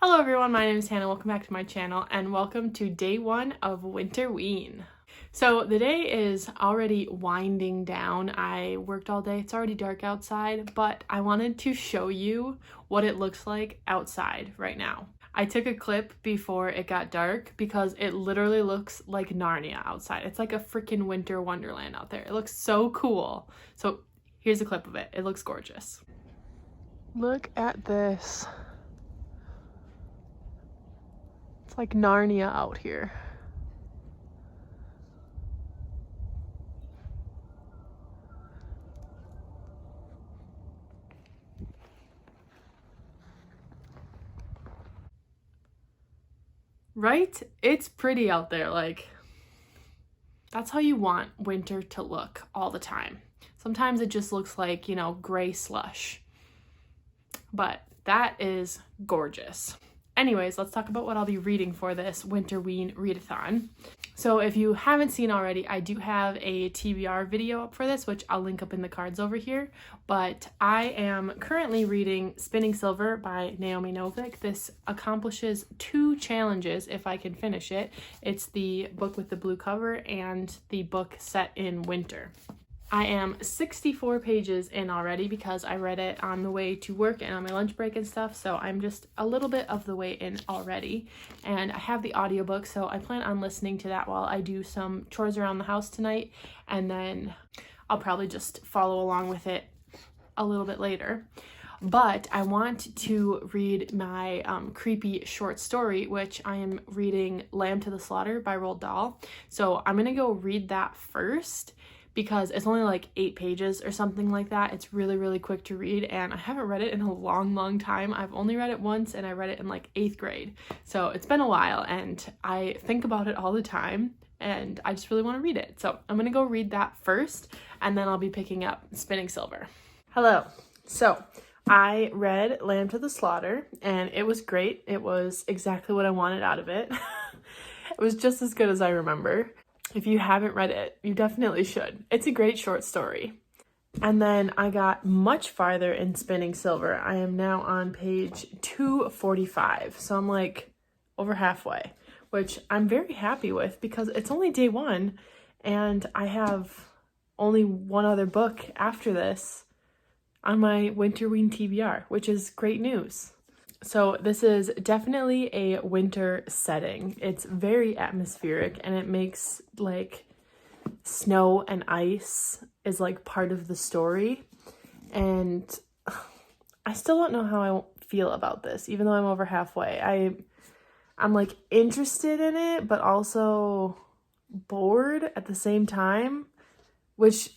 Hello everyone, my name is Hannah. Welcome back to my channel and welcome to day one of Winterween. So the day is already winding down. I worked all day. It's already dark outside, but I wanted to show you what it looks like outside right now. I took a clip before it got dark because it literally looks like Narnia outside. It's like a freaking winter wonderland out there. It looks so cool. So here's a clip of it. It looks gorgeous. Look at this. It's like Narnia out here. Right? It's pretty out there. Like, that's how you want winter to look all the time. Sometimes it just looks like, gray slush. But that is gorgeous. Anyways, let's talk about what I'll be reading for this Winterween Readathon. So if you haven't seen already, I do have a TBR video up for this, which I'll link up in the cards over here. But I am currently reading Spinning Silver by Naomi Novik. This accomplishes 2 challenges if I can finish it. It's the book with the blue cover and the book set in winter. I am 64 pages in already because I read it on the way to work and on my lunch break and stuff, so I'm just a little bit of the way in already. And I have the audiobook, so I plan on listening to that while I do some chores around the house tonight, and then I'll probably just follow along with it a little bit later. But I want to read my creepy short story, which I am reading Lamb to the Slaughter by Roald Dahl. So I'm gonna go read that first, because it's only like 8 pages or something like that. It's really, really quick to read, and I haven't read it in a long, long time. I've only read it once, and I read it in like 8th grade. So it's been a while, and I think about it all the time, and I just really want to read it. So I'm gonna go read that first, and then I'll be picking up Spinning Silver. Hello. So I read Lamb to the Slaughter, and it was great. It was exactly what I wanted out of it. It was just as good as I remember. If you haven't read it, you definitely should. It's a great short story. And then I got much farther in Spinning Silver. I am now on page 245. So I'm like over halfway, which I'm very happy with because it's only day 1 and I have only one other book after this on my Winterween TBR, which is great news. So this is definitely a winter setting. It's very atmospheric, and it makes like snow and ice is like part of the story. And I still don't know how I feel about this, even though I'm over halfway. I'm like interested in it, but also bored at the same time, which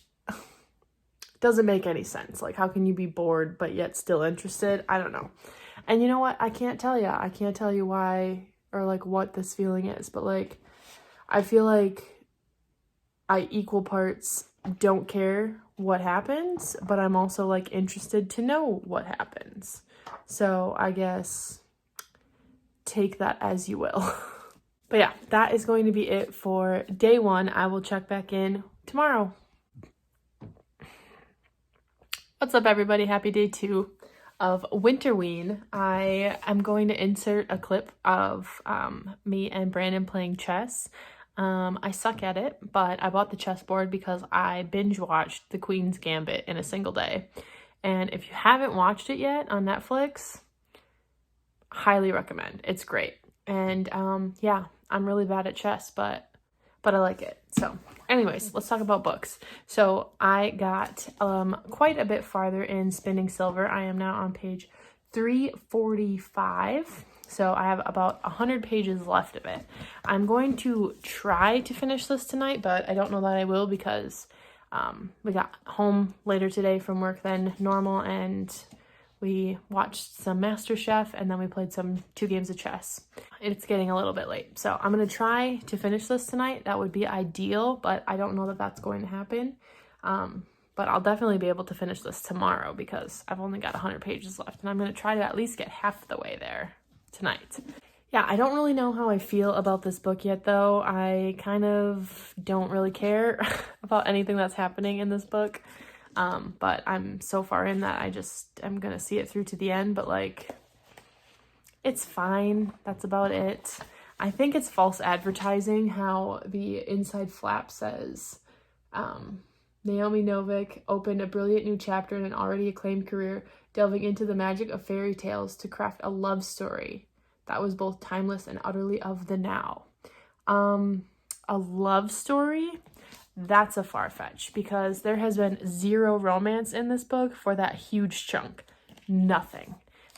doesn't make any sense. Like, how can you be bored but yet still interested? I don't know. And you know what? I can't tell you. I can't tell you why or like what this feeling is, but like I feel like I equal parts don't care what happens, but I'm also like interested to know what happens. So I guess take that as you will. But yeah, that is going to be it for day 1. I will check back in tomorrow. What's up, everybody? Happy day 2 of Winterween. I am going to insert a clip of me and Brandon playing chess. I suck at it, but I bought the chessboard because I binge watched The Queen's Gambit in a single day. And if you haven't watched it yet on Netflix, highly recommend. It's great. And yeah, I'm really bad at chess, but I like it. So anyways, let's talk about books. So I got quite a bit farther in Spinning Silver. I am now on page 345. So I have about 100 pages left of it. I'm going to try to finish this tonight, but I don't know that I will because we got home later today from work than normal, and we watched some MasterChef, and then we played 2 games of chess. It's getting a little bit late, so I'm going to try to finish this tonight. That would be ideal, but I don't know that that's going to happen. But I'll definitely be able to finish this tomorrow because I've only got 100 pages left, and I'm going to try to at least get half the way there tonight. Yeah, I don't really know how I feel about this book yet, though. I kind of don't really care about anything that's happening in this book. But I'm so far in that I'm gonna see it through to the end, but like It's fine. That's about it. I think it's false advertising how the inside flap says, Naomi Novik opened a brilliant new chapter in an already acclaimed career, delving into the magic of fairy tales to craft a love story that was both timeless and utterly of the now. A love story? That's a far-fetch because there has been zero romance in this book for that huge chunk. Nothing.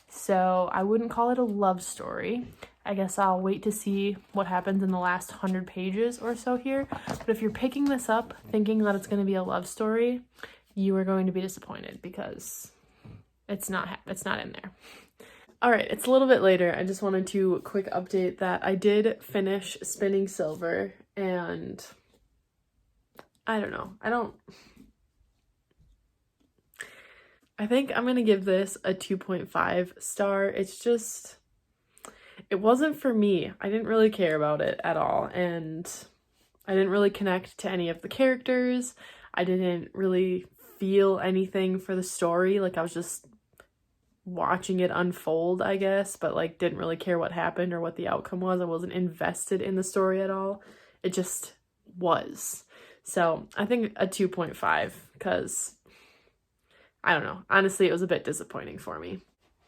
So I wouldn't call it a love story. I guess I'll wait to see what happens in the last 100 pages or so here. But if you're picking this up thinking that it's going to be a love story, you are going to be disappointed because it's not in there. All right, it's a little bit later. I just wanted to quick update that I did finish Spinning Silver, and I don't know. I think I'm going to give this a 2.5 star. It's just, it wasn't for me. I didn't really care about it at all, and I didn't really connect to any of the characters. I didn't really feel anything for the story. Like, I was just watching it unfold, I guess, but like didn't really care what happened or what the outcome was. I wasn't invested in the story at all. It just was. So I think a 2.5 because I don't know. Honestly, it was a bit disappointing for me.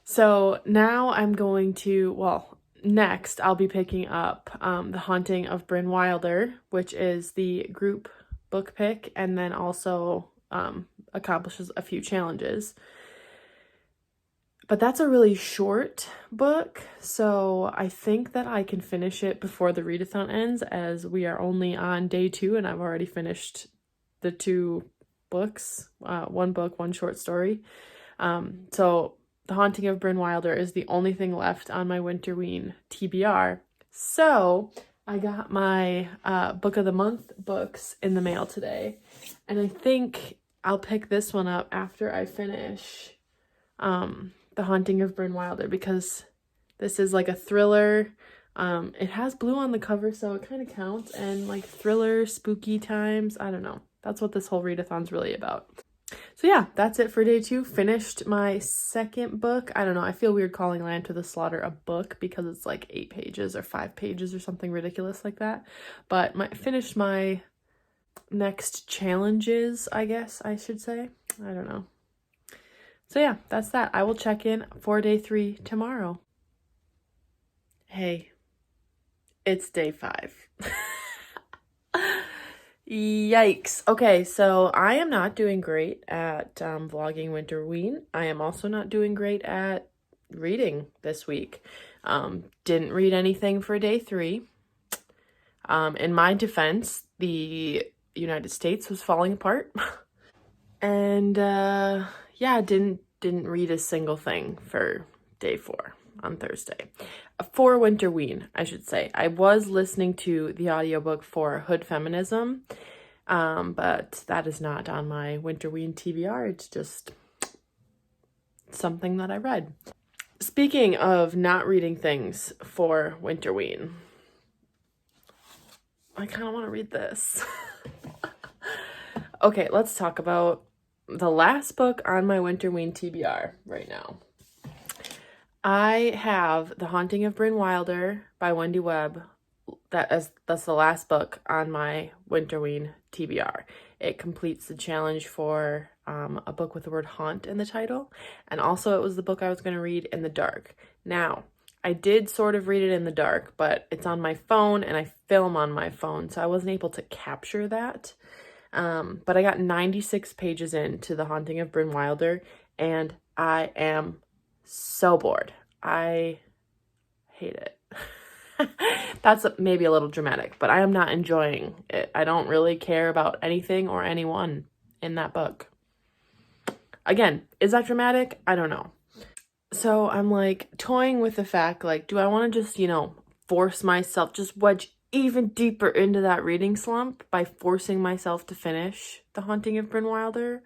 So now I'm going to, well, next I'll be picking up The Haunting of Bryn Wilder, which is the group book pick, and then also accomplishes a few challenges. But that's a really short book, so I think that I can finish it before the readathon ends, as we are only on day 2 and I've already finished the 2 books, one book, one short story. So The Haunting of Bryn Wilder is the only thing left on my Winterween TBR. So I got my Book of the Month books in the mail today, and I think I'll pick this one up after I finish The Haunting of Bryn Wilder, because this is like a thriller. It has blue on the cover, so it kind of counts, and like thriller, spooky times. I don't know. That's what this whole readathon's really about. So yeah, that's it for day 2. Finished my second book. I don't know. I feel weird calling Land to the Slaughter a book because it's like 8 pages or 5 pages or something ridiculous like that. But finished my next challenges, I guess I should say. I don't know. So yeah, that's that. I will check in for day 3 tomorrow. Hey, it's day 5. Yikes. Okay, so I am not doing great at vlogging Winterween. I am also not doing great at reading this week. Didn't read anything for day 3. In my defense, the United States was falling apart. And yeah, didn't read a single thing for day 4 on Thursday. For Winterween, I should say. I was listening to the audiobook for Hood Feminism, but that is not on my Winterween TBR. It's just something that I read. Speaking of not reading things for Winterween, I kind of want to read this. Okay, let's talk about the last book on my Winterween TBR right now. I have The Haunting of Bryn Wilder by Wendy Webb. That's the last book on my Winterween TBR. It completes the challenge for a book with the word haunt in the title. And also it was the book I was going to read in the dark. Now, I did sort of read it in the dark, but it's on my phone and I film on my phone, so I wasn't able to capture that. But I got 96 pages into The Haunting of Bryn Wilder, and I am so bored. I hate it. That's maybe a little dramatic, but I am not enjoying it. I don't really care about anything or anyone in that book. Again, is that dramatic? I don't know. So I'm like toying with the fact, like, do I want to just, force myself, just wedge even deeper into that reading slump by forcing myself to finish The Haunting of Bryn Wilder?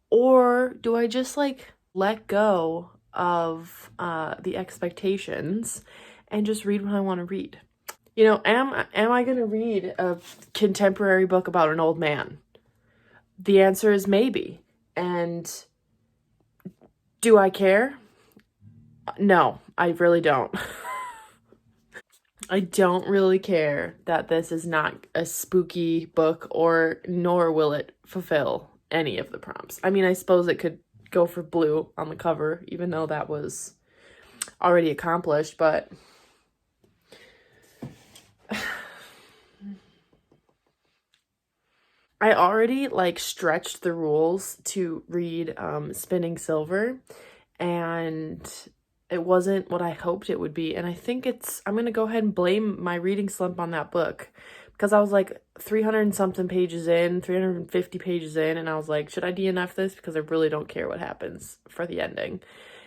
Or do I just like let go of the expectations and just read what I want to read? Am I going to read a contemporary book about an old man? The answer is maybe. And do I care? No, I really don't. I don't really care that this is not a spooky book, or nor will it fulfill any of the prompts. I mean, I suppose it could go for blue on the cover, even though that was already accomplished, but I already like stretched the rules to read Spinning Silver, and it wasn't what I hoped it would be. And I think I'm going to go ahead and blame my reading slump on that book, because I was like 300 and something pages in, 350 pages in, and I was like, should I DNF this? Because I really don't care what happens for the ending.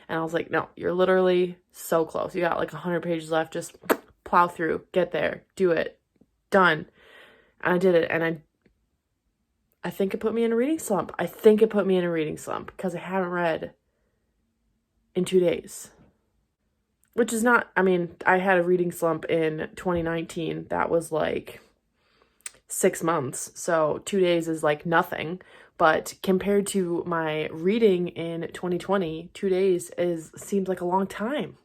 And I was like, no, you're literally so close. You got like 100 pages left. Just plow through, get there, do it, done. And I did it, and I think it put me in a reading slump. I think it put me in a reading slump because I haven't read in 2 days. Which is not, I mean, I had a reading slump in 2019. That was like 6 months. So 2 days is like nothing. But compared to my reading in 2020, 2 days seems like a long time.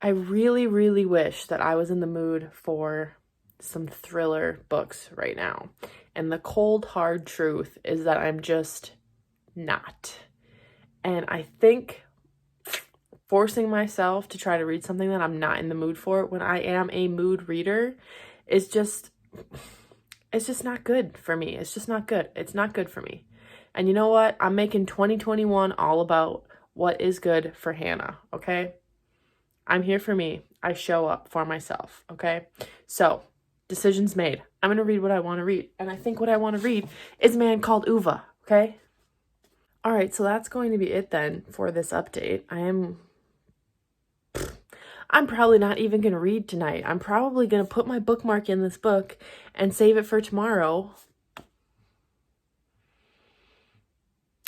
I really, really wish that I was in the mood for some thriller books right now. And the cold, hard truth is that I'm just not. And I think forcing myself to try to read something that I'm not in the mood for when I am a mood reader is just, it's just not good for me. It's just not good. It's not good for me. And you know what? I'm making 2021 all about what is good for Hannah, okay? I'm here for me. I show up for myself, okay? So, decisions made. I'm going to read what I want to read. And I think what I want to read is A Man Called Uva, okay? All right, so that's going to be it then for this update. I'm probably not even going to read tonight. I'm probably going to put my bookmark in this book and save it for tomorrow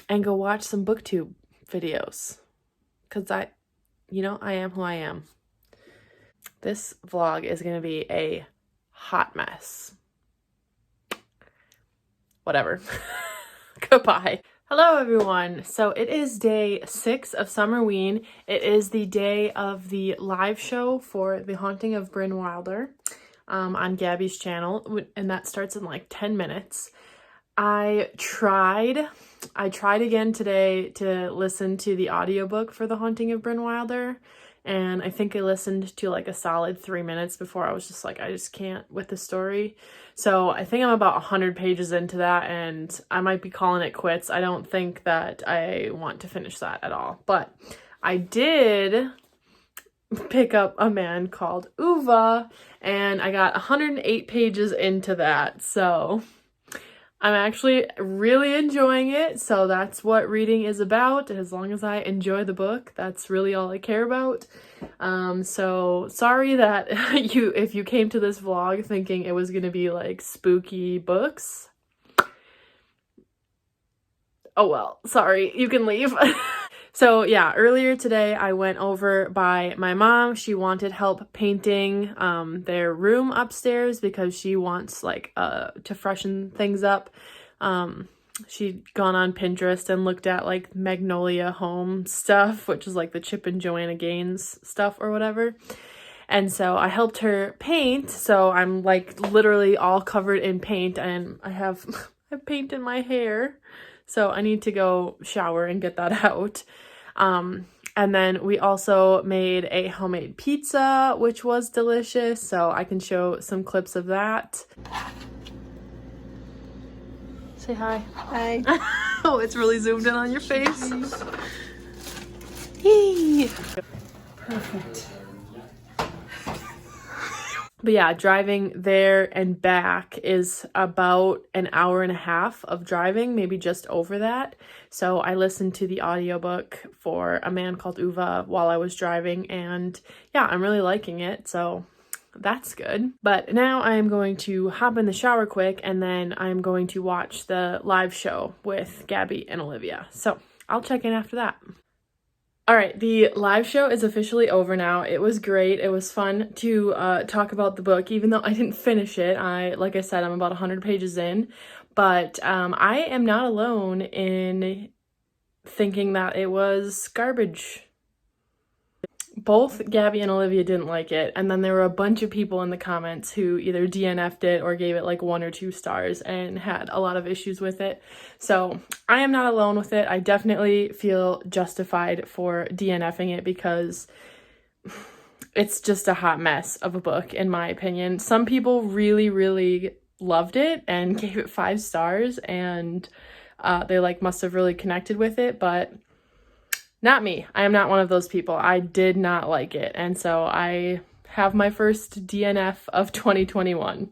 and go watch some booktube videos. Because I am who I am. This vlog is going to be a hot mess. Whatever. Goodbye. Hello everyone. So it is day 6 of Summerween. It is the day of the live show for The Haunting of Bryn Wilder on Gabby's channel, and that starts in like 10 minutes. I tried again today to listen to the audiobook for The Haunting of Bryn Wilder, and I think I listened to like a solid 3 minutes before I was just like, I just can't with the story. So I think I'm about 100 pages into that, and I might be calling it quits. I don't think that I want to finish that at all. But I did pick up A Man Called Uva, and I got 108 pages into that. So I'm actually really enjoying it, so that's what reading is about. As long as I enjoy the book, that's really all I care about. So sorry that if you came to this vlog thinking it was gonna be like spooky books. Oh well, sorry, you can leave. So yeah, earlier today I went over by my mom. She wanted help painting their room upstairs because she wants like to freshen things up. She'd gone on Pinterest and looked at like Magnolia Home stuff, which is like the Chip and Joanna Gaines stuff or whatever. And so I helped her paint. So I'm like literally all covered in paint, and I have paint in my hair. So I need to go shower and get that out. And then we also made a homemade pizza, which was delicious. So I can show some clips of that. Say hi. Hi. Oh, it's really zoomed in on your face. Yay. Perfect. But yeah, driving there and back is about an hour and a half of driving, maybe just over that. So I listened to the audiobook for A Man Called Uva while I was driving, and yeah, I'm really liking it, so that's good. But now I am going to hop in the shower quick, and then I'm going to watch the live show with Gabby and Olivia. So I'll check in after that. All right, the live show is officially over now. It was great. It was fun to talk about the book, even though I didn't finish it. Like I said, I'm about 100 pages in, but I am not alone in thinking that it was garbage. both Gabby and Olivia didn't like it, and then there were a bunch of people in the comments who either DNF'd it or gave it like 1 or 2 stars and had a lot of issues with it. So I am not alone with it. I definitely feel justified for DNFing it because it's just a hot mess of a book, in my opinion. Some people really, really loved it and gave it 5 stars, and they like must have really connected with it, but not me. I am not one of those people. I did not like it, and so I have my first DNF of 2021.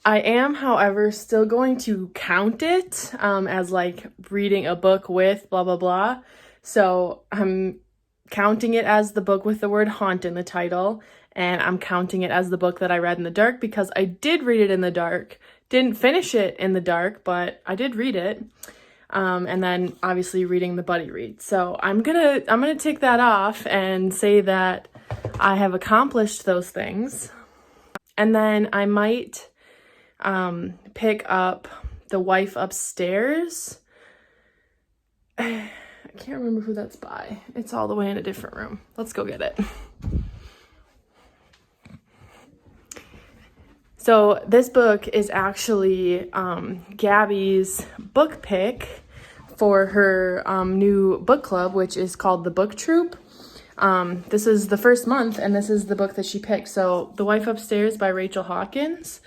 I am, however, still going to count it as like reading a book with blah blah blah. So I'm counting it as the book with the word haunt in the title, and I'm counting it as the book that I read in the dark because I did read it in the dark. Didn't finish it in the dark, but I did read it. And then obviously reading the buddy read. So I'm gonna take that off and say that I have accomplished those things. And then I might pick up The Wife Upstairs. I can't remember who that's by. It's all the way in a different room. Let's go get it. So this book is actually Gabby's book pick for her new book club, which is called The Book Troop. This is the first month, and this is the book that she picked. So The Wife Upstairs by Rachel Hawkins.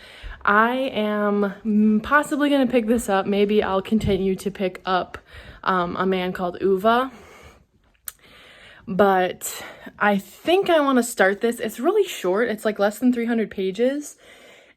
I am possibly going to pick this up. Maybe I'll continue to pick up A Man Called Uva. But I think I want to start this. It's really short. It's like less than 300 pages.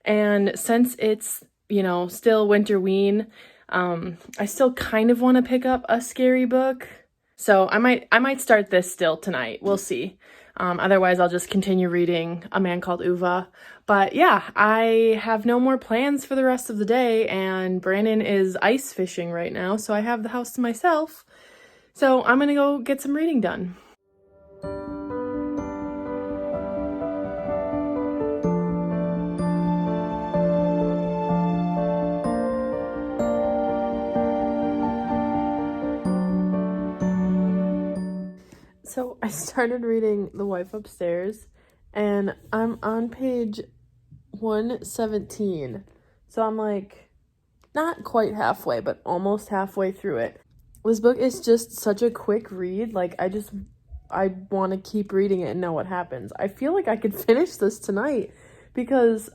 And since it's, you know, still Winterween, I still kind of want to pick up a scary book. So I might start this still tonight. We'll see. Otherwise, I'll just continue reading A Man Called Uva. But yeah, I have no more plans for the rest of the day, and Brandon is ice fishing right now, so I have the house to myself. So I'm gonna go get some reading done. So I started reading The Wife Upstairs, and I'm on page 117. So I'm like not quite halfway, but almost halfway through it. This book is just such a quick read. Like I want to keep reading it and know what happens. I feel like I could finish this tonight because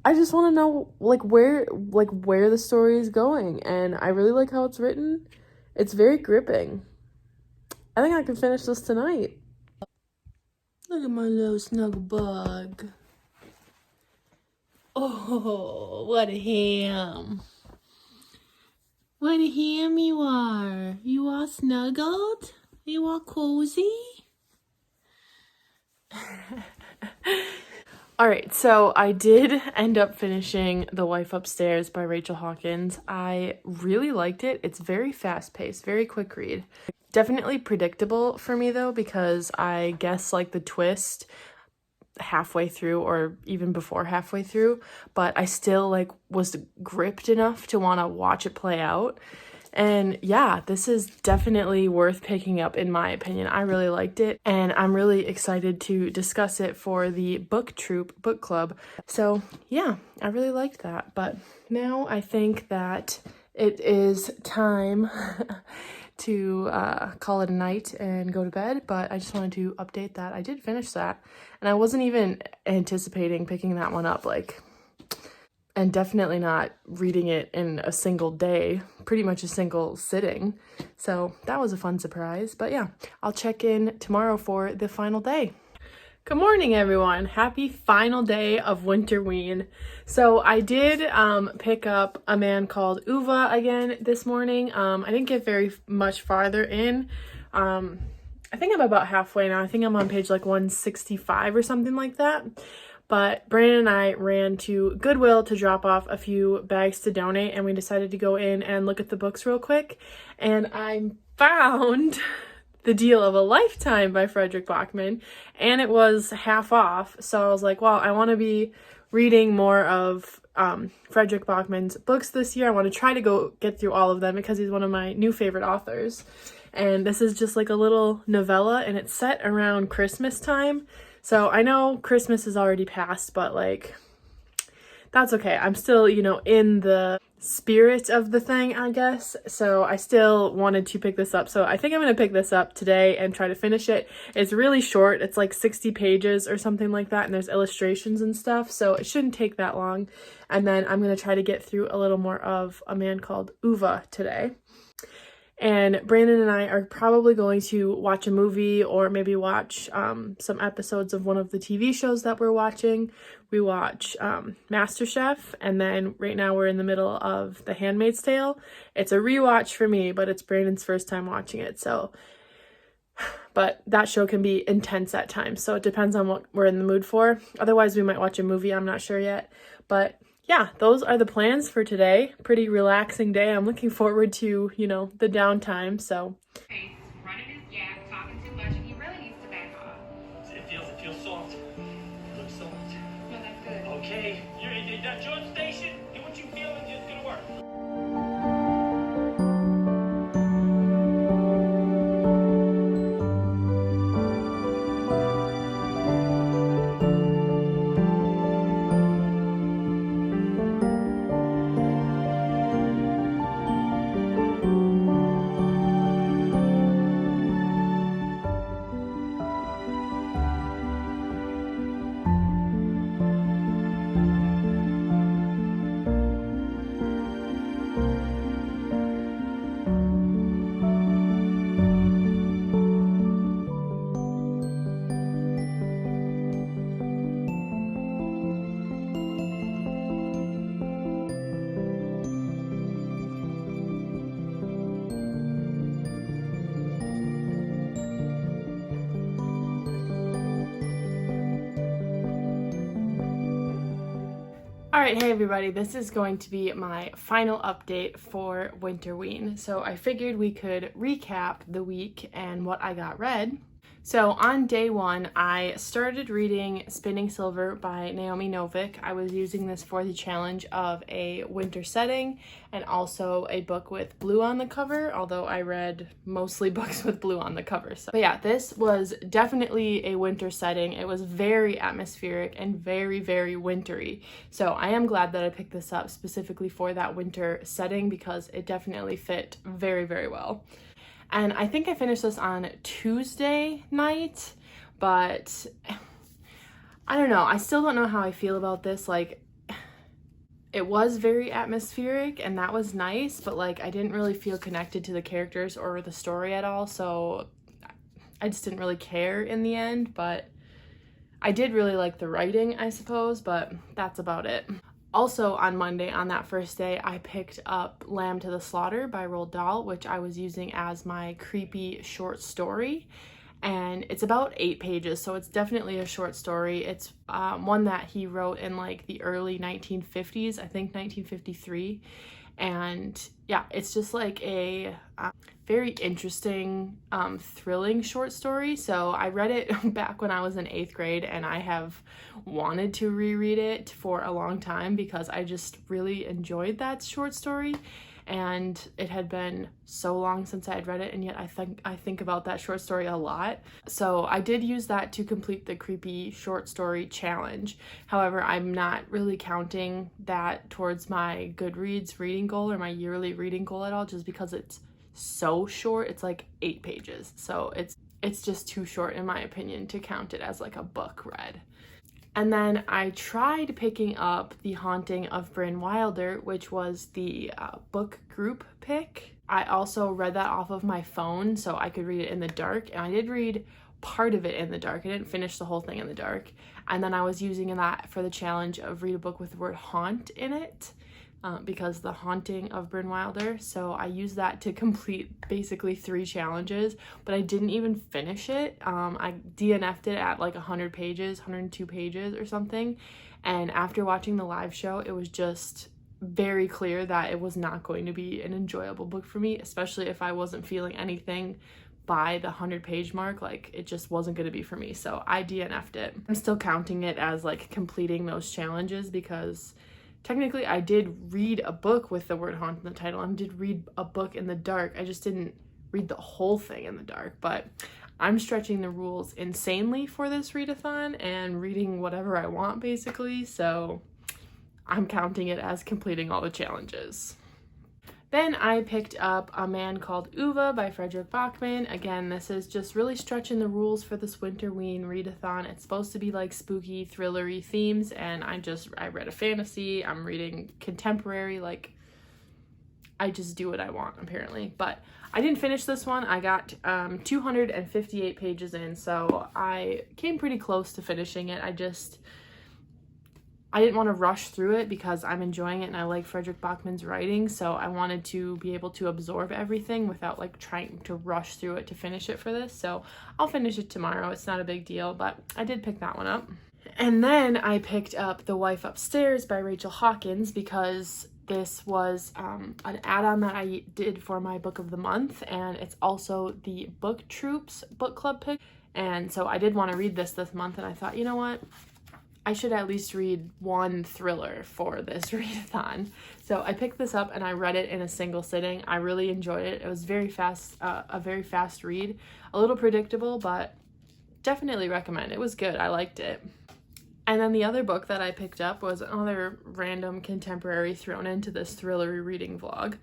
I just want to know where the story is going, and I really like how it's written. It's very gripping. I think I can finish this tonight. Look at my little snuggle bug. Oh, what a ham. What a ham you are. You all snuggled? You all cozy? Alright, so I did end up finishing The Wife Upstairs by Rachel Hawkins. I really liked it. It's very fast-paced, very quick read. Definitely predictable for me though, because I guess like the twist halfway through or even before halfway through, but I still like was gripped enough to want to watch it play out. And yeah, this is definitely worth picking up in my opinion. I really liked it, and I'm really excited to discuss it for the Book Troop book club. So yeah, I really liked that. But now I think that it is time to call it a night and go to bed, but I just wanted to update that I did finish that, and I wasn't even anticipating picking that one up, and definitely not reading it in a single day, pretty much a single sitting. So that was a fun surprise. But yeah, I'll check in tomorrow for the final day. Good morning, everyone. Happy final day of Winterween. So I did pick up A Man Called Uva again this morning. I didn't get very much farther in. I think I'm about halfway now. I think I'm on page like 165 or something like that. But Brandon and I ran to Goodwill to drop off a few bags to donate, and we decided to go in and look at the books real quick. And I found The Deal of a Lifetime by Frederick Bachman, and it was half off. So I was like, well, I want to be reading more of Frederick Bachman's books this year. I want to try to go get through all of them because he's one of my new favorite authors. and this is just like a little novella, and it's set around Christmas time. So I know Christmas is already passed, but like, that's okay. I'm still, you know, in the spirit of the thing, I guess. So I still wanted to pick this up. So I think I'm going to pick this up today and try to finish it. It's really short. It's like 60 pages or something like that. And there's illustrations and stuff. So it shouldn't take that long. And then I'm going to try to get through a little more of A Man Called Uva today. And Brandon and I are probably going to watch a movie or maybe watch some episodes of one of the TV shows that we're watching. We watch MasterChef, and then right now we're in the middle of The Handmaid's Tale. It's a rewatch for me, but it's Brandon's first time watching it. So, but that show can be intense at times. So it depends on what we're in the mood for. Otherwise, we might watch a movie. I'm not sure yet. But yeah, those are the plans for today. Pretty relaxing day. I'm looking forward to, you know, the downtime, so. Running his gap, talking too much, and he really needs to back off. It feels soft. It looks soft. No, that's good. Okay, that's your station. Do what you feel and it's gonna work. Alright, hey everybody, this is going to be my final update for Winterween. So I figured we could recap the week and what I got read. So on day one, I started reading Spinning Silver by Naomi Novik. I was using this for the challenge of a winter setting and also a book with blue on the cover, although I read mostly books with blue on the cover. So, but yeah, this was definitely a winter setting. It was very atmospheric and very, very wintry. So I am glad that I picked this up specifically for that winter setting because it definitely fit very, very well. And I think I finished this on Tuesday night, but I don't know. I still don't know how I feel about this. Like, it was very atmospheric and that was nice, but like I didn't really feel connected to the characters or the story at all. So I just didn't really care in the end, but I did really like the writing, I suppose, but that's about it. Also on Monday, on that first day, I picked up Lamb to the Slaughter by Roald Dahl, which I was using as my creepy short story. And it's about 8 pages, so it's definitely a short story. It's one that he wrote in like the early 1950s, I think 1953. And yeah, it's just like a very interesting, thrilling short story. So I read it back when I was in 8th grade, and I have wanted to reread it for a long time because I just really enjoyed that short story. And it had been so long since I had read it, and yet I think about that short story a lot. So I did use that to complete the creepy short story challenge. However, I'm not really counting that towards my Goodreads reading goal or my yearly reading goal at all, just because it's so short. It's like 8 pages. So it's just too short in my opinion to count it as like a book read. And then I tried picking up The Haunting of Bryn Wilder, which was the book group pick. I also read that off of my phone so I could read it in the dark, and I did read part of it in the dark. I didn't finish the whole thing in the dark. And then I was using that for the challenge of read a book with the word haunt in it, because The Haunting of Bryn Wilder. So I used that to complete basically 3 challenges, but I didn't even finish it. I DNF'd it at like 100 pages, 102 pages or something. And after watching the live show, it was just very clear that it was not going to be an enjoyable book for me, especially if I wasn't feeling anything by the 100-page mark. Like, it just wasn't going to be for me. So I DNF'd it. I'm still counting it as like completing those challenges because technically, I did read a book with the word haunt in the title. I did read a book in the dark. I just didn't read the whole thing in the dark, but I'm stretching the rules insanely for this readathon and reading whatever I want basically, so I'm counting it as completing all the challenges. Then I picked up A Man Called Uva by Frederick Bachman. Again, this is just really stretching the rules for this Winterween readathon. It's supposed to be like spooky, thrillery themes, and I read a fantasy, I'm reading contemporary, like I just do what I want apparently. But I didn't finish this one. I got 258 pages in, so I came pretty close to finishing it. I didn't want to rush through it because I'm enjoying it and I like Frederick Bachman's writing, so I wanted to be able to absorb everything without like trying to rush through it to finish it for this. So I'll finish it tomorrow. It's not a big deal, but I did pick that one up. And then I picked up The Wife Upstairs by Rachel Hawkins because this was an add-on that I did for my book of the month, and it's also the Book Troops book club pick. And so I did want to read this month, and I thought, you know what? I should at least read one thriller for this readathon. So I picked this up and I read it in a single sitting. I really enjoyed it. It was very fast, a very fast read. A little predictable, but definitely recommend. It was good. I liked it. And then the other book that I picked up was another random contemporary thrown into this thrillery reading vlog,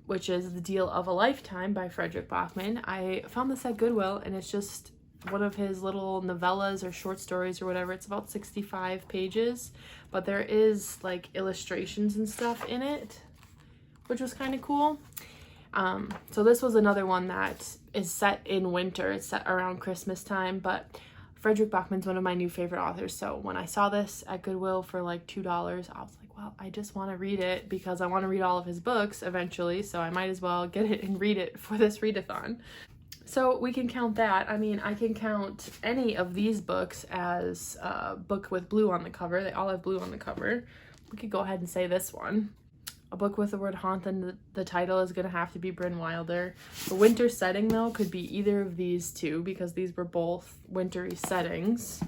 which is The Deal of a Lifetime by Frederick Bachman. I found this at Goodwill, and it's just one of his little novellas or short stories or whatever. It's about 65 pages, but there is like illustrations and stuff in it, which was kind of cool. So this was another one that is set in winter. It's set around Christmas time, but Frederick Bachman's one of my new favorite authors. So when I saw this at Goodwill for like $2, I was like, well, I just want to read it because I want to read all of his books eventually, so I might as well get it and read it for this readathon. So we can count that. I mean, I can count any of these books as a book with blue on the cover. They all have blue on the cover. We could go ahead and say this one. A book with the word haunt, and the title is going to have to be Bryn Wilder. The winter setting, though, could be either of these two because these were both wintry settings.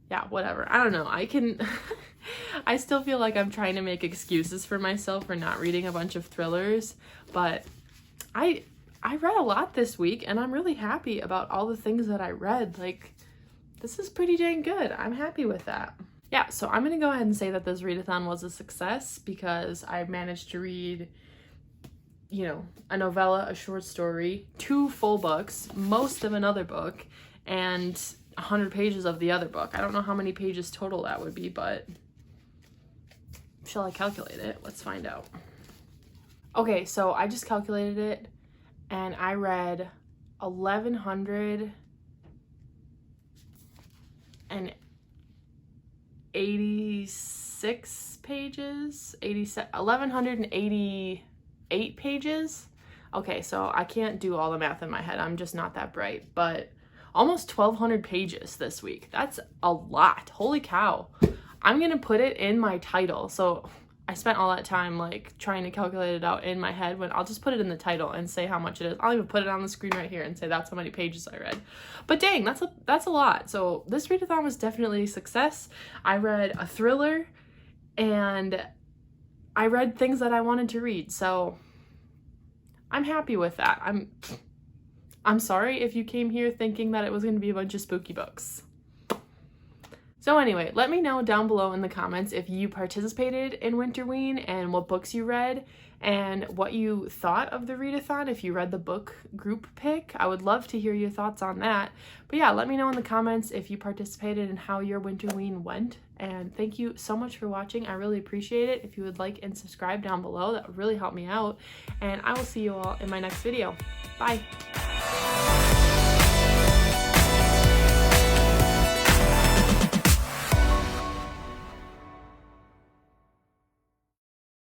Yeah, whatever. I don't know. I still feel like I'm trying to make excuses for myself for not reading a bunch of thrillers, but I read a lot this week, and I'm really happy about all the things that I read. Like, this is pretty dang good. I'm happy with that. Yeah, so I'm going to go ahead and say that this readathon was a success because I managed to read, you know, a novella, a short story, 2 full books, most of another book, and 100 pages of the other book. I don't know how many pages total that would be, but shall I calculate it? Let's find out. Okay, so I just calculated it. And I read 1,186 pages, 1,188 pages. Okay, so I can't do all the math in my head. I'm just not that bright, but almost 1,200 pages this week. That's a lot. Holy cow. I'm going to put it in my title. So I spent all that time like trying to calculate it out in my head when I'll just put it in the title and say how much it is. I'll even put it on the screen right here and say that's how many pages I read. But dang, that's a lot. So this readathon was definitely a success. I read a thriller and I read things that I wanted to read. So I'm happy with that. I'm sorry if you came here thinking that it was going to be a bunch of spooky books. So anyway, let me know down below in the comments if you participated in Winterween and what books you read and what you thought of the readathon, if you read the book group pick. I would love to hear your thoughts on that. But yeah, let me know in the comments if you participated and how your Winterween went. And thank you so much for watching. I really appreciate it. If you would like and subscribe down below, that would really help me out. And I will see you all in my next video. Bye.